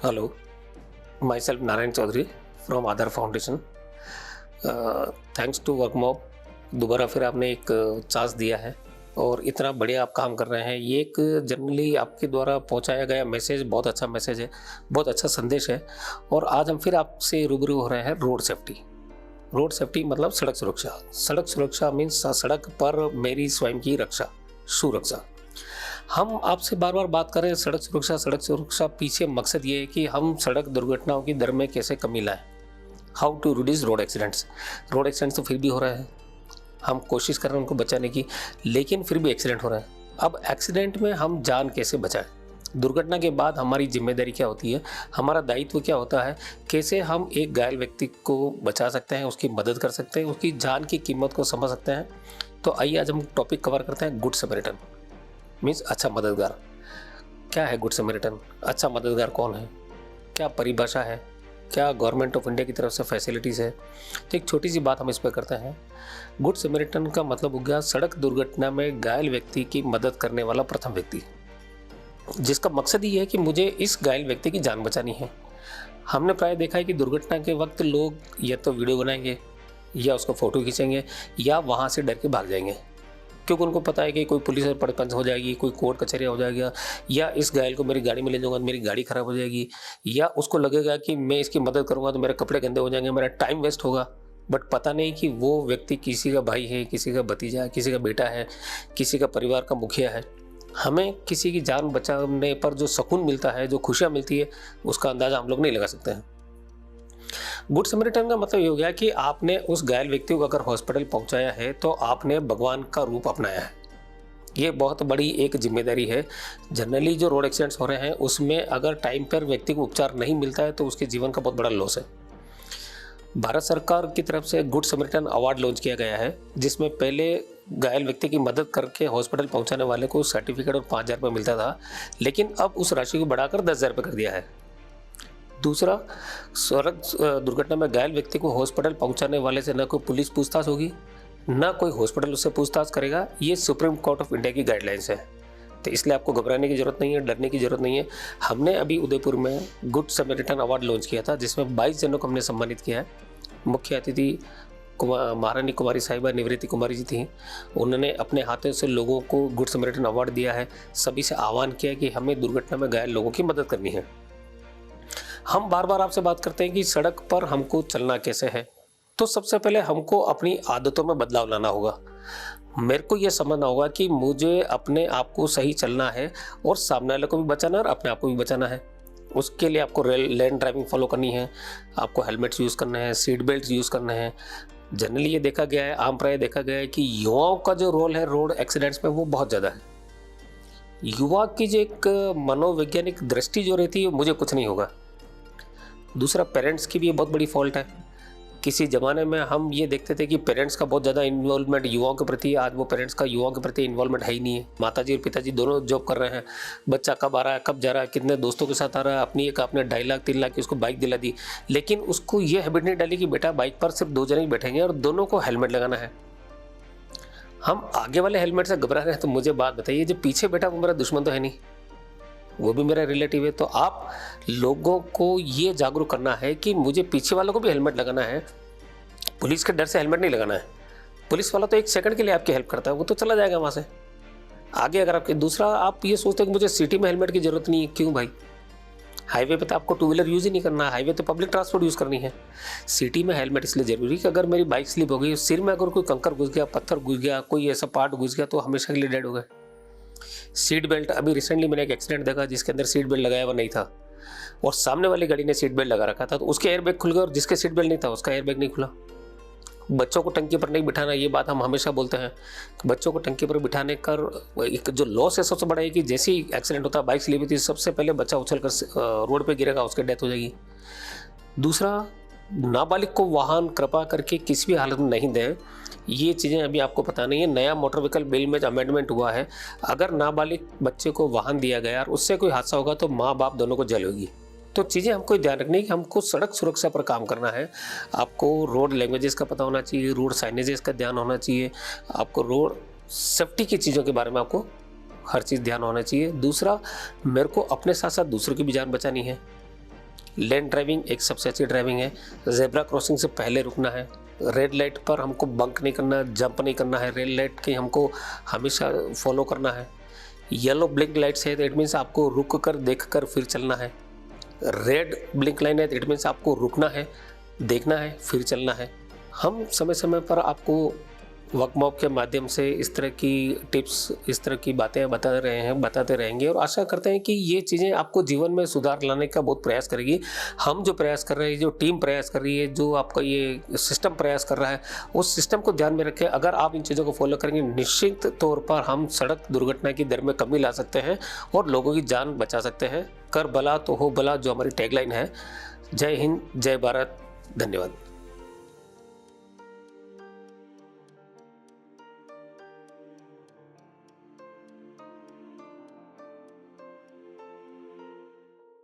Hello, myself Narayan Chaudhary from Aadhar Foundation. Thanks to Workmob, दोबारा फिर आपने एक चांस दिया है और इतना बढ़िया आप काम कर रहे हैं। ये एक जनरली आपके द्वारा पहुंचाया गया मैसेज बहुत अच्छा मैसेज है, बहुत अच्छा संदेश है। और आज हम फिर आपसे रूबरू हो रहे हैं रोड सेफ्टी। रोड सेफ्टी मतलब सड़क सुरक्षा। सड़क सुरक्षा मीन्स सड़क पर मेरी स्वयं की रक्षा, सुरक्षा। हम आपसे बार बार बात कर रहे हैं सड़क सुरक्षा। सड़क सुरक्षा पीछे मकसद ये है कि हम सड़क दुर्घटनाओं की दर में कैसे कमी लाएं, how to reduce road accidents. Road accidents तो फिर भी हो रहे हैं, हम कोशिश कर रहे हैं उनको बचाने की, लेकिन फिर भी एक्सीडेंट हो रहे हैं। अब एक्सीडेंट में हम जान कैसे बचाएं, दुर्घटना के बाद हमारी जिम्मेदारी क्या होती है, हमारा दायित्व क्या होता है, कैसे हम एक घायल व्यक्ति को बचा सकते हैं, उसकी मदद कर सकते हैं, उसकी जान की कीमत को समझ सकते हैं। तो आइए आज हम टॉपिक कवर करते हैं गुड समैरिटन मीन्स अच्छा मददगार। क्या है गुड समैरिटन, अच्छा मददगार कौन है, क्या परिभाषा है, क्या गवर्नमेंट ऑफ इंडिया की तरफ से फैसिलिटीज़ है। तो एक छोटी सी बात हम इस पर करते हैं। गुड समैरिटन का मतलब हो गया सड़क दुर्घटना में घायल व्यक्ति की मदद करने वाला प्रथम व्यक्ति, जिसका मकसद ये है कि मुझे इस घायल व्यक्ति की जान बचानी है। हमने प्राय देखा है कि दुर्घटना के वक्त लोग या तो वीडियो बनाएंगे या उसका फ़ोटो खींचेंगे या वहाँ से डर के भाग जाएंगे, क्योंकि उनको पता है कि कोई पुलिस और पड़पंच हो जाएगी, कोई कोर्ट कचहरिया हो जाएगा, या इस घायल को मेरी गाड़ी में ले जाऊंगा तो मेरी गाड़ी खराब हो जाएगी, या उसको लगेगा कि मैं इसकी मदद करूंगा तो मेरे कपड़े गंदे हो जाएंगे, मेरा टाइम वेस्ट होगा। बट पता नहीं कि वो व्यक्ति किसी का भाई है, किसी का भतीजा है, किसी का बेटा है, किसी का परिवार का मुखिया है। हमें किसी की जान बचाने पर जो सुकून मिलता है, जो खुशियाँ मिलती है, उसका अंदाज़ा हम लोग नहीं लगा सकते हैं। गुड समैरिटन का मतलब ये हो गया कि आपने उस घायल व्यक्ति को अगर हॉस्पिटल पहुंचाया है तो आपने भगवान का रूप अपनाया है। ये बहुत बड़ी एक जिम्मेदारी है। जनरली जो रोड एक्सीडेंट्स हो रहे हैं उसमें अगर टाइम पर व्यक्ति को उपचार नहीं मिलता है तो उसके जीवन का बहुत बड़ा लॉस है। भारत सरकार की तरफ से गुड समैरिटन अवार्ड लॉन्च किया गया है, जिसमें पहले घायल व्यक्ति की मदद करके हॉस्पिटल पहुंचाने वाले को सर्टिफिकेट और 5,000 रुपये मिलता था, लेकिन अब उस राशि को बढ़ाकर 10,000 रुपये कर दिया है। दूसरा, सड़क दुर्घटना में घायल व्यक्ति को हॉस्पिटल पहुंचाने वाले से न कोई पुलिस पूछताछ होगी, न कोई हॉस्पिटल उससे पूछताछ करेगा। ये सुप्रीम कोर्ट ऑफ इंडिया की गाइडलाइंस है, तो इसलिए आपको घबराने की जरूरत नहीं है, डरने की जरूरत नहीं है। हमने अभी उदयपुर में गुड समैरिटन अवार्ड लॉन्च किया था, जिसमें 22 जनों को हमने सम्मानित किया है। मुख्य अतिथि महारानी कुमारी साहिबा निवृत्ति कुमारी जी थी। उन्होंने अपने हाथों से लोगों को गुड समैरिटन अवार्ड दिया है। सभी से आह्वान किया कि हमें दुर्घटना में घायल लोगों की मदद करनी है। हम बार बार आपसे बात करते हैं कि सड़क पर हमको चलना कैसे है, तो सबसे पहले हमको अपनी आदतों में बदलाव लाना होगा। मेरे को यह समझना होगा कि मुझे अपने आप को सही चलना है और सामने वाले को भी बचाना है और अपने आप को भी बचाना है। उसके लिए आपको लेन ड्राइविंग फॉलो करनी है, आपको हेलमेट्स यूज़ करने हैं, सीट बेल्ट यूज़ करने हैं। जनरली ये देखा गया है, आम प्राय देखा गया है कि युवाओं का जो रोल है रोड एक्सीडेंट्स में वो बहुत ज़्यादा है। युवा की जो एक मनोवैज्ञानिक दृष्टि जो रहती है मुझे कुछ नहीं होगा। दूसरा, पेरेंट्स की भी ये बहुत बड़ी फॉल्ट है। किसी ज़माने में हम ये देखते थे कि पेरेंट्स का बहुत ज़्यादा इन्वॉल्वमेंट युवाओं के प्रति, आज वो पेरेंट्स का युवाओं के प्रति इन्वॉल्वमेंट है ही नहीं है। माताजी और पिताजी दोनों जॉब कर रहे हैं, बच्चा कब आ रहा है, कब जा रहा है, कितने दोस्तों के साथ आ रहा है, अपनी एक आपने 2.5 लाख 3 लाख की उसको बाइक दिला दी, लेकिन उसको ये हैबिट नहीं डाली कि बेटा बाइक पर सिर्फ 2 जने ही बैठेंगे और दोनों को हेलमेट लगाना है। हम आगे वाले हेलमेट से घबरा रहे हैं, तो मुझे बात बताइए, जो पीछे बैठा वो मेरा दुश्मन तो है नहीं, वो भी मेरा रिलेटिव है। तो आप लोगों को ये जागरूक करना है कि मुझे पीछे वालों को भी हेलमेट लगाना है। पुलिस के डर से हेलमेट नहीं लगाना है। पुलिस वाला तो 1 सेकंड के लिए आपकी हेल्प करता है, वो तो चला जाएगा वहाँ से आगे। अगर आपके दूसरा आप ये सोचते हैं कि मुझे सिटी में हेलमेट की जरूरत नहीं है, क्यों भाई? हाईवे पे तो आपको 2 व्हीलर यूज़ ही नहीं करना है, हाईवे तो पब्लिक ट्रांसपोर्ट यूज़ करनी है। सिटी में हेलमेट इसलिए जरूरी कि अगर मेरी बाइक स्लिप हो गई, सिर में अगर कोई कंकर घुस गया, पत्थर घुस गया, कोई ऐसा पार्ट घुस गया, तो हमेशा के लिए डेड हो गए। सीट बेल्ट, अभी रिसेंटली मैंने एक एक्सीडेंट देखा जिसके अंदर सीट बेल्ट लगाया हुआ नहीं था और सामने वाली गाड़ी ने सीट बेल्ट लगा रखा था, तो उसके एयरबैग खुल गया और जिसके सीट बेल्ट नहीं था उसका एयरबैग नहीं खुला। बच्चों को टंकी पर नहीं बिठाना, ये बात हम हमेशा बोलते हैं। बच्चों को टंकी पर बिठाने का एक जो लॉस है सबसे बड़ा है कि जैसे ही एक्सीडेंट होता है, बाइक स्लिप होती है, सबसे पहले बच्चा उछल कर रोड पे गिरेगा, उसकी डेथ हो जाएगी। दूसरा, नाबालिग को वाहन कृपा करके किसी भी हालत में नहीं दें। ये चीज़ें अभी आपको पता नहीं है, नया मोटर व्हीकल बिल में अमेंडमेंट हुआ है। अगर नाबालिग बच्चे को वाहन दिया गया और उससे कोई हादसा होगा तो माँ बाप दोनों को जेल होगी। तो चीज़ें हमको ध्यान रखनी है कि हमको सड़क सुरक्षा पर काम करना है। आपको रोड लैंग्वेजेस का पता होना चाहिए, रोड साइनेजेस का ध्यान होना चाहिए, आपको रोड सेफ्टी की चीज़ों के बारे में आपको हर चीज़ ध्यान होना चाहिए। दूसरा, मेरे को अपने साथ साथ दूसरों की भी जान बचानी है। लेन ड्राइविंग एक सबसे अच्छी ड्राइविंग है। ज़ेब्रा क्रॉसिंग से पहले रुकना है। रेड लाइट पर हमको बंक नहीं करना, जंप नहीं करना है। रेड लाइट की हमको हमेशा फॉलो करना है। येलो ब्लिंक लाइट्स है तो इट मीन्स आपको रुक कर देख कर फिर चलना है। रेड ब्लिंक लाइन है तो इट मीन्स आपको रुकना है, देखना है, फिर चलना है। हम समय समय पर आपको वर्कमॉप के माध्यम से इस तरह की टिप्स, इस तरह की बातें बताते रहेंगे और आशा करते हैं कि ये चीज़ें आपको जीवन में सुधार लाने का बहुत प्रयास करेगी। हम जो प्रयास कर रहे हैं, जो टीम प्रयास कर रही है, जो आपका ये सिस्टम प्रयास कर रहा है, उस सिस्टम को ध्यान में रखें। अगर आप इन चीज़ों को फॉलो करेंगे, निश्चित तौर पर हम सड़क दुर्घटना की दर में कमी ला सकते हैं और लोगों की जान बचा सकते हैं। कर भला तो हो भला, जो हमारी टैगलाइन है। जय हिंद, जय भारत, धन्यवाद।